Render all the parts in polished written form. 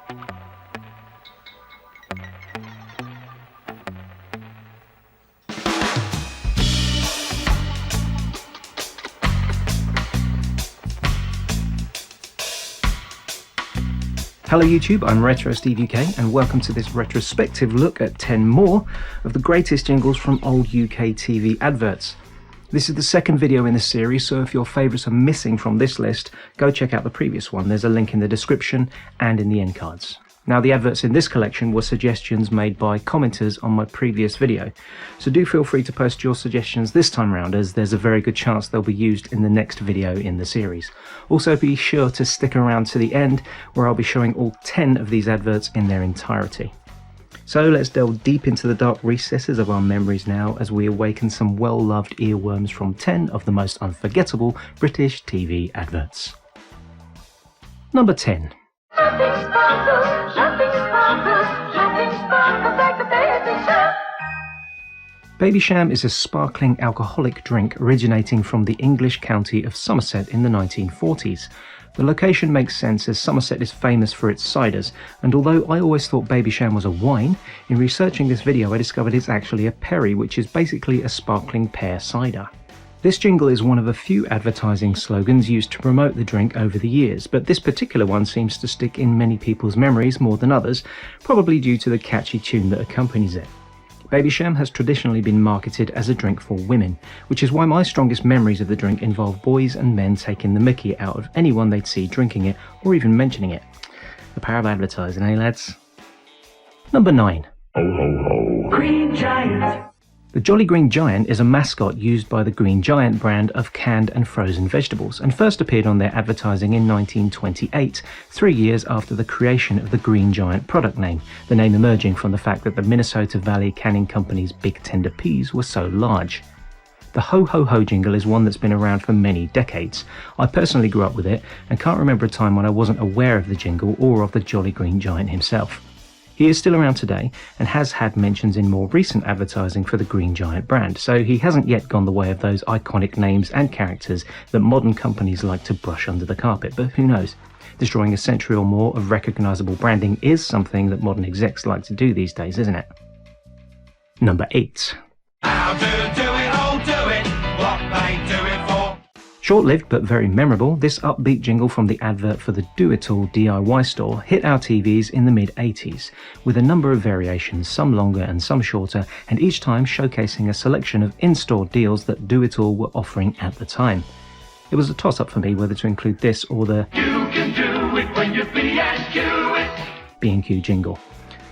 Hello YouTube, I'm Retro Steve UK and welcome to this retrospective look at 10 more of the greatest jingles from old UK TV adverts. This is the second video in this series, so if your favourites are missing from this list, go check out the previous one. There's a link in the description and in the end cards. Now, the adverts in this collection were suggestions made by commenters on my previous video, so do feel free to post your suggestions this time round, as there's a very good chance they'll be used in the next video in the series. Also, be sure to stick around to the end, where I'll be showing all 10 of these adverts in their entirety. So let's delve deep into the dark recesses of our memories now, as we awaken some well-loved earworms from 10 of the most unforgettable British TV adverts. Number 10. Babycham is a sparkling alcoholic drink originating from the English county of Somerset in the 1940s. The location makes sense, as Somerset is famous for its ciders, and although I always thought Babycham was a wine, in researching this video I discovered it's actually a perry, which is basically a sparkling pear cider. This jingle is one of a few advertising slogans used to promote the drink over the years, but this particular one seems to stick in many people's memories more than others, probably due to the catchy tune that accompanies it. Babycham has traditionally been marketed as a drink for women, which is why my strongest memories of the drink involve boys and men taking the mickey out of anyone they'd see drinking it or even mentioning it. The power of advertising, eh lads? Number 9. Ho ho ho. Green Giant. The Jolly Green Giant is a mascot used by the Green Giant brand of canned and frozen vegetables, and first appeared on their advertising in 1928, 3 years after the creation of the Green Giant product name, the name emerging from the fact that the Minnesota Valley Canning Company's big tender peas were so large. The Ho Ho Ho jingle is one that's been around for many decades. I personally grew up with it and can't remember a time when I wasn't aware of the jingle or of the Jolly Green Giant himself. He is still around today and has had mentions in more recent advertising for the Green Giant brand, so he hasn't yet gone the way of those iconic names and characters that modern companies like to brush under the carpet, but who knows? Destroying a century or more of recognisable branding is something that modern execs like to do these days, isn't it? Number 8. How do it, all do it, what they do it for. Short-lived but very memorable, this upbeat jingle from the advert for the Do-It-All DIY store hit our TVs in the mid-80s, with a number of variations, some longer and some shorter, and each time showcasing a selection of in-store deals that Do-It-All were offering at the time. It was a toss-up for me whether to include this or the You can do it when you B&Q jingle.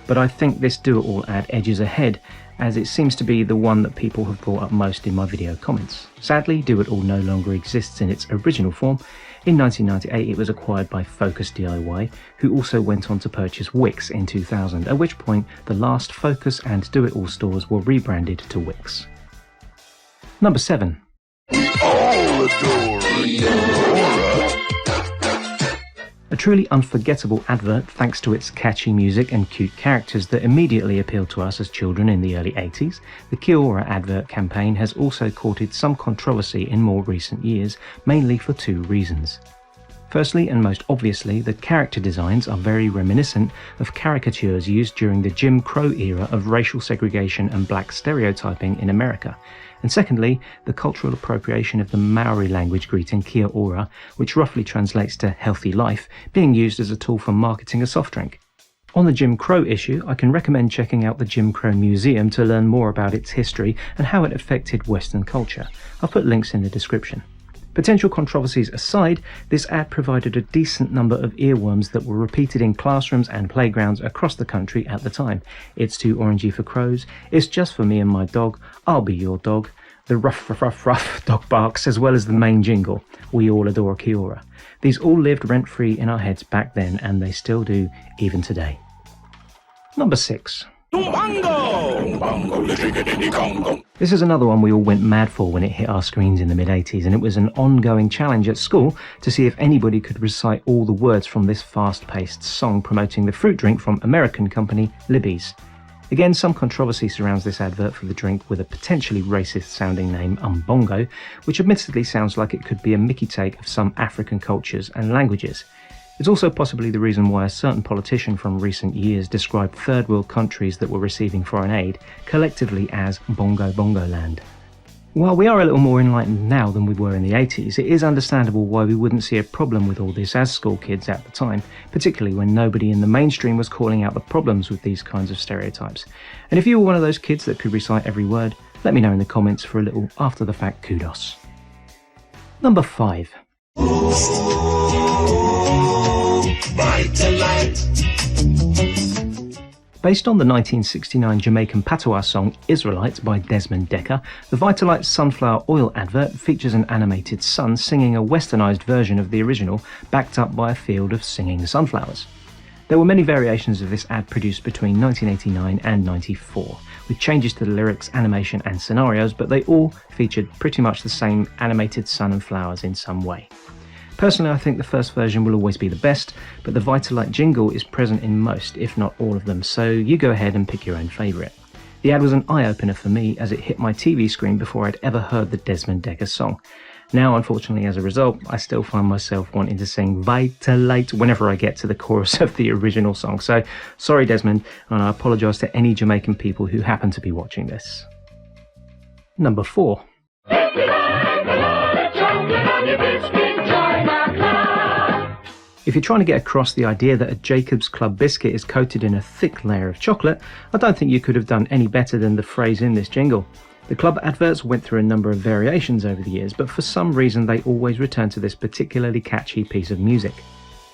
But I think this Do-It-All ad edges ahead, as it seems to be the one that people have brought up most in my video comments. Sadly, Do-It-All no longer exists in its original form. In 1998 it was acquired by Focus DIY, who also went on to purchase Wix in 2000, at which point the last Focus and Do-It-All stores were rebranded to Wix. Number 7. We all adore Kia-Ora. A truly unforgettable advert thanks to its catchy music and cute characters that immediately appealed to us as children in the early 80s, the Kia-Ora Advert campaign has also courted some controversy in more recent years, mainly for 2 reasons. Firstly, and most obviously, the character designs are very reminiscent of caricatures used during the Jim Crow era of racial segregation and black stereotyping in America. And secondly, the cultural appropriation of the Maori language greeting Kia-Ora, which roughly translates to healthy life, being used as a tool for marketing a soft drink. On the Jim Crow issue, I can recommend checking out the Jim Crow Museum to learn more about its history and how it affected Western culture. I'll put links in the description. Potential controversies aside, this ad provided a decent number of earworms that were repeated in classrooms and playgrounds across the country at the time. It's too orangey for crows, it's just for me and my dog, I'll be your dog, the ruff ruff ruff ruff dog barks, as well as the main jingle, we all adore Kia-Ora. These all lived rent-free in our heads back then, and they still do even today. Number 6. This is another one we all went mad for when it hit our screens in the mid-80s, and it was an ongoing challenge at school to see if anybody could recite all the words from this fast-paced song promoting the fruit drink from American company Libby's. Again, some controversy surrounds this advert for the drink with a potentially racist-sounding name, Bongo, which admittedly sounds like it could be a Mickey take of some African cultures and languages. It's also possibly the reason why a certain politician from recent years described third world countries that were receiving foreign aid collectively as Bongo Land. While we are a little more enlightened now than we were in the 80s, it is understandable why we wouldn't see a problem with all this as school kids at the time, particularly when nobody in the mainstream was calling out the problems with these kinds of stereotypes. And if you were one of those kids that could recite every word, let me know in the comments for a little after the fact kudos. Number 5. Vitalite. Based on the 1969 Jamaican patois song Israelite by Desmond Dekker, the Vitalite sunflower oil advert features an animated sun singing a westernised version of the original, backed up by a field of singing sunflowers. There were many variations of this ad produced between 1989 and 94, with changes to the lyrics, animation and scenarios, but they all featured pretty much the same animated sun and flowers in some way. Personally, I think the first version will always be the best, but the Vitalite jingle is present in most, if not all of them, so you go ahead and pick your own favourite. The ad was an eye-opener for me as it hit my TV screen before I'd ever heard the Desmond Dekker song. Now, unfortunately, as a result, I still find myself wanting to sing Vitalite whenever I get to the chorus of the original song, so sorry Desmond, and I apologise to any Jamaican people who happen to be watching this. Number 4. If you're trying to get across the idea that a Jacob's Club biscuit is coated in a thick layer of chocolate, I don't think you could have done any better than the phrase in this jingle. The club adverts went through a number of variations over the years, but for some reason they always return to this particularly catchy piece of music.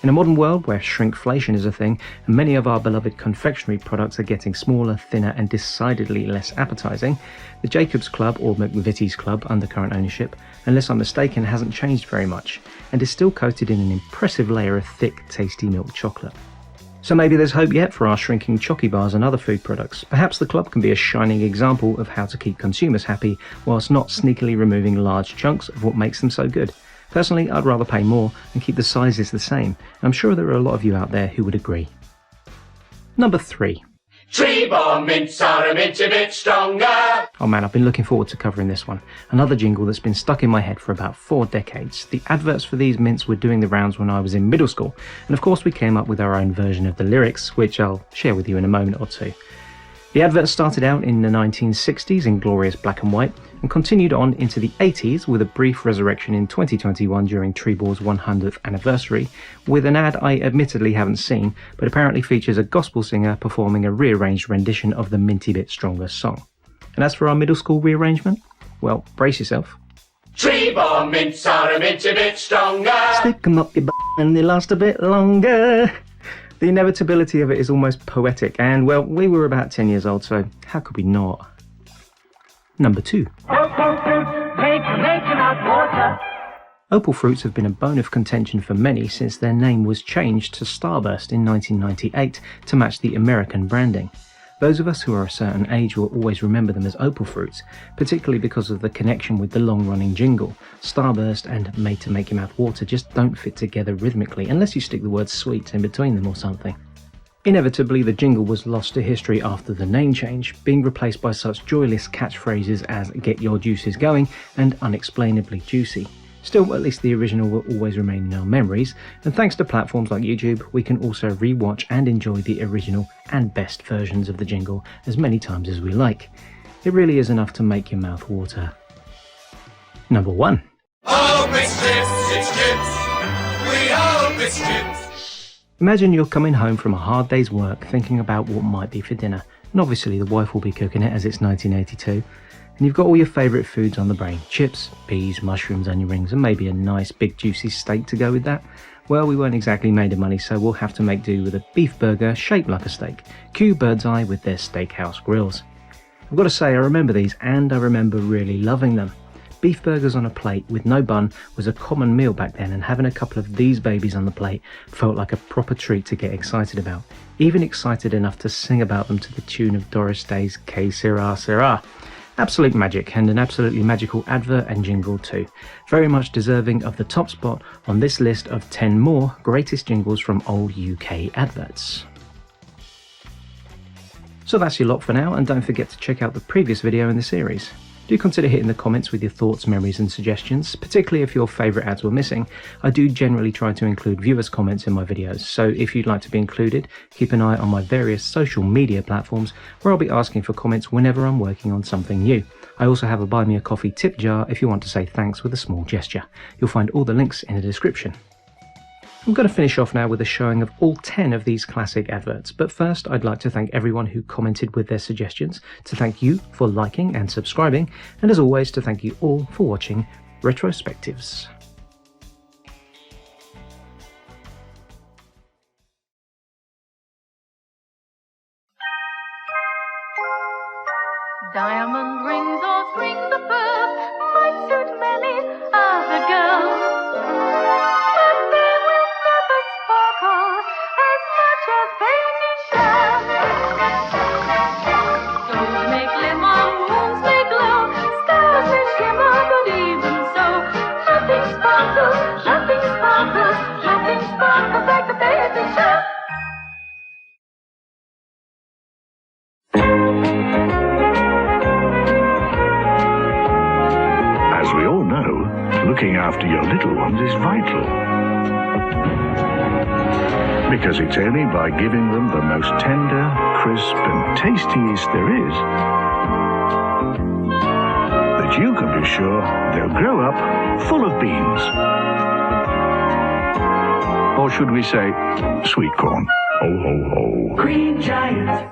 In a modern world where shrinkflation is a thing, and many of our beloved confectionery products are getting smaller, thinner and decidedly less appetising, the Jacob's Club, or McVitie's Club under current ownership, unless I'm mistaken, hasn't changed very much, and is still coated in an impressive layer of thick, tasty milk chocolate. So maybe there's hope yet for our shrinking chocky bars and other food products. Perhaps the club can be a shining example of how to keep consumers happy whilst not sneakily removing large chunks of what makes them so good. Personally, I'd rather pay more and keep the sizes the same, and I'm sure there are a lot of you out there who would agree. Number 3. Trebor mints are a minty bit stronger. Oh man, I've been looking forward to covering this one. Another jingle that's been stuck in my head for about 4 decades. The adverts for these mints were doing the rounds when I was in middle school, and of course we came up with our own version of the lyrics, which I'll share with you in a moment or two. The advert started out in the 1960s in glorious black and white, and continued on into the 80s with a brief resurrection in 2021 during Trebor's 100th anniversary, with an ad I admittedly haven't seen, but apparently features a gospel singer performing a rearranged rendition of the Minty Bit Stronger song. And as for our middle school rearrangement, well, brace yourself. Trebor mints are a minty bit stronger. Stick 'em up your butt and they last a bit longer. The inevitability of it is almost poetic, and well, we were about 10 years old, so how could we not? Number 2. Opal fruits have been a bone of contention for many since their name was changed to Starburst in 1998 to match the American branding. Those of us who are a certain age will always remember them as Opal fruits, particularly because of the connection with the long-running jingle. Starburst and Made to Make Your Mouth Water just don't fit together rhythmically unless you stick the word sweet in between them or something. Inevitably, the jingle was lost to history after the name change, being replaced by such joyless catchphrases as "Get Your Juices Going" and "Unexplainably Juicy." Still, at least the original will always remain in our memories, and thanks to platforms like YouTube, we can also re-watch and enjoy the original and best versions of the jingle as many times as we like. It really is enough to make your mouth water. Number 1. Oh, it's chips, we hope it's chips. Imagine you're coming home from a hard day's work thinking about what might be for dinner, and obviously the wife will be cooking it as it's 1982. And you've got all your favourite foods on the brain: chips, peas, mushrooms, onion rings, and maybe a nice big juicy steak to go with that. Well, we weren't exactly made of money, so we'll have to make do with a beef burger shaped like a steak. Cue Birdseye with their steakhouse grills. I've got to say, I remember these, and I remember really loving them. Beef burgers on a plate with no bun was a common meal back then, and having a couple of these babies on the plate felt like a proper treat to get excited about. Even excited enough to sing about them to the tune of Doris Day's Que Sera Sera. Absolute magic, and an absolutely magical advert and jingle too. Very much deserving of the top spot on this list of 10 more greatest jingles from old UK adverts. So that's your lot for now, and don't forget to check out the previous video in the series. Do consider hitting the comments with your thoughts, memories and suggestions, particularly if your favourite ads were missing. I do generally try to include viewers' comments in my videos, so if you'd like to be included, keep an eye on my various social media platforms where I'll be asking for comments whenever I'm working on something new. I also have a Buy Me a Coffee tip jar if you want to say thanks with a small gesture. You'll find all the links in the description. I'm going to finish off now with a showing of all 10 of these classic adverts, but first I'd like to thank everyone who commented with their suggestions, to thank you for liking and subscribing, and as always to thank you all for watching Retrospectives. Diamond rings or strings of pearl might suit many other girls, but they will never sparkle as much as baby shine. Gold may glimmer, moons may glow, stars may shimmer, but even so, nothing sparkles, nothing sparkles, nothing sparkles like the baby shine. Looking after your little ones is vital, because it's only by giving them the most tender, crisp and tastiest there is that you can be sure they'll grow up full of beans. Or should we say, sweet corn. Ho, ho, ho. Green Giant.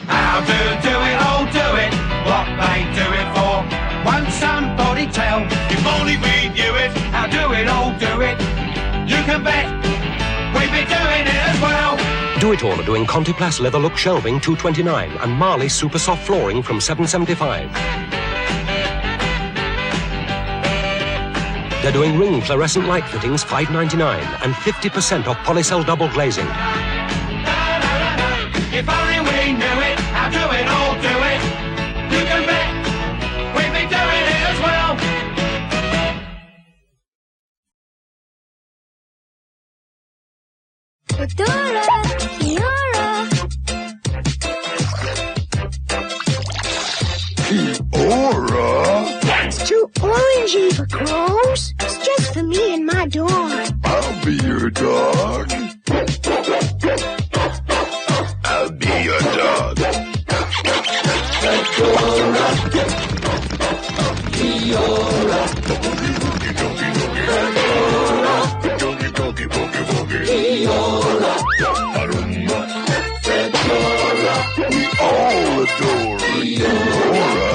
How to do it, oh do it. What they do it for? Won't somebody tell? If only we knew it. How do it, oh do it. You can bet we've been doing it as well. Do It All are doing Contiplast leather look shelving $229 and Marley super soft flooring from $775. They're doing ring fluorescent light fittings $5.99 and 50% off polycell double glazing. If only we knew it. How do it, oh do it. You can bet we've been doing it as well. Dora, Kia-Ora. Kia-Ora? That's too orangey for crows. It's just for me and my dog. I'll be your dog. I'll be your dog. Kia-Ora. Kia-Ora. Kia-Ora. Arumba. Trebor. We all adore Kia-Ora.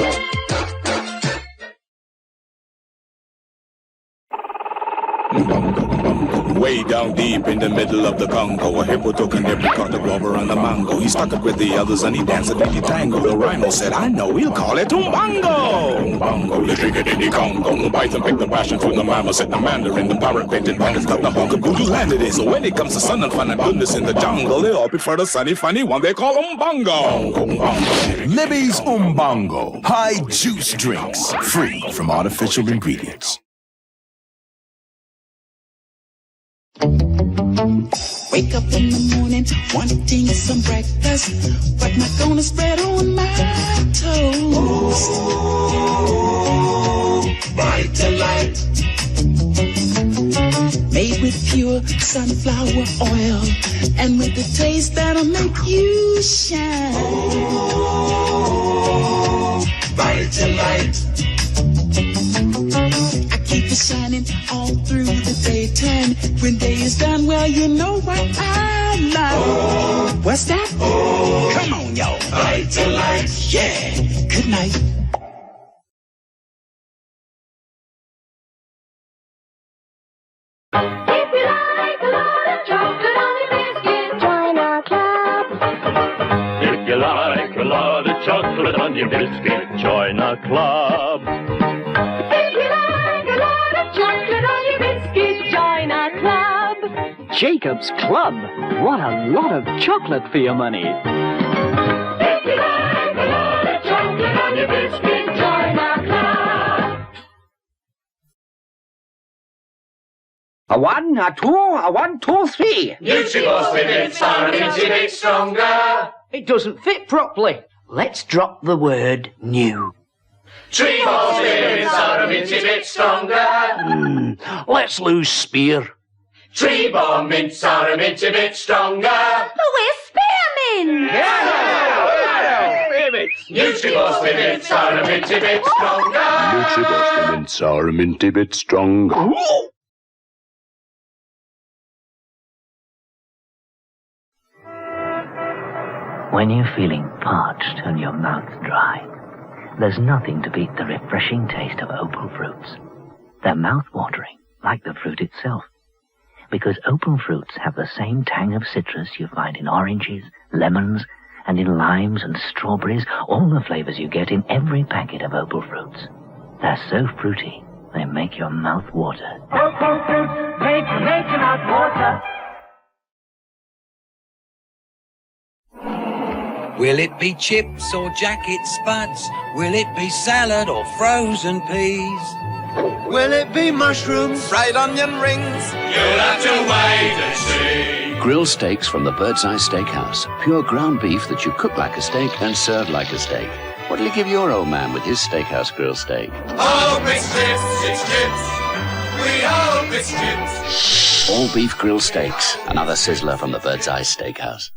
Way down deep in the middle of the Congo, a hippo took an apricot, a grover, and a mango. He stuck it with the others and he danced a dinky tango. The rhino said, I know, we'll call it Umbango. Umbango, you drink it in the Congo. Python picked the passion from the mammal, said the mandarin. The parrot painted bandits got the hunk of voodoo land it is. So when it comes to sun and fun and goodness in the jungle, they all prefer the sunny, funny one they call Umbango. Libby's Umbango. High juice drinks, free from artificial ingredients. Wake up in the morning, wanting some breakfast. What am I gonna spread on my toast? Oh, Vitalite. Made with pure sunflower oil, and with the taste that'll make you shine. Oh, Vitalite. I keep it shining all through the daytime. When day is done, well, you know what I like. Oh, what's that? Oh, come on, y'all. Vitalite. Yeah. Good night. If you like a lot of chocolate on your biscuit, join our club. If you like a lot of chocolate on your biscuit, join our club. If you like a lot of chocolate on your biscuit, join our club. Jacob's Club. What a lot of chocolate for your money. If you like a lot of chocolate on your biscuit, join our club. A 1, a 2, a 1, 2, 3. Nutribos with it, are a bit stronger. It doesn't fit properly. Let's drop the word new. Trebor spearmints are a minty bit stronger. Let's lose spear. Trebor mints are a minty bit stronger. We're spearmint! Nutribor spearmints are a minty bit stronger. Nutribor spearmints are a minty bit stronger. When you're feeling parched and your mouth's dry, there's nothing to beat the refreshing taste of Opal fruits. They're mouth-watering, like the fruit itself, because Opal fruits have the same tang of citrus you find in oranges, lemons, and in limes and strawberries, all the flavors you get in every packet of Opal fruits. They're so fruity, they make your mouth water. Opal fruits make your mouth water. Will it be chips or jacket spuds? Will it be salad or frozen peas? Will it be mushrooms? Fried onion rings? You'll have to wait and see. Grillsteaks from the Birdseye Steakhouse. Pure ground beef that you cook like a steak and serve like a steak. What'll you give your old man with his steakhouse grill steak? Hope it's chips. We hope it's chips. All beef grill steaks. Another sizzler from the Birdseye Steakhouse.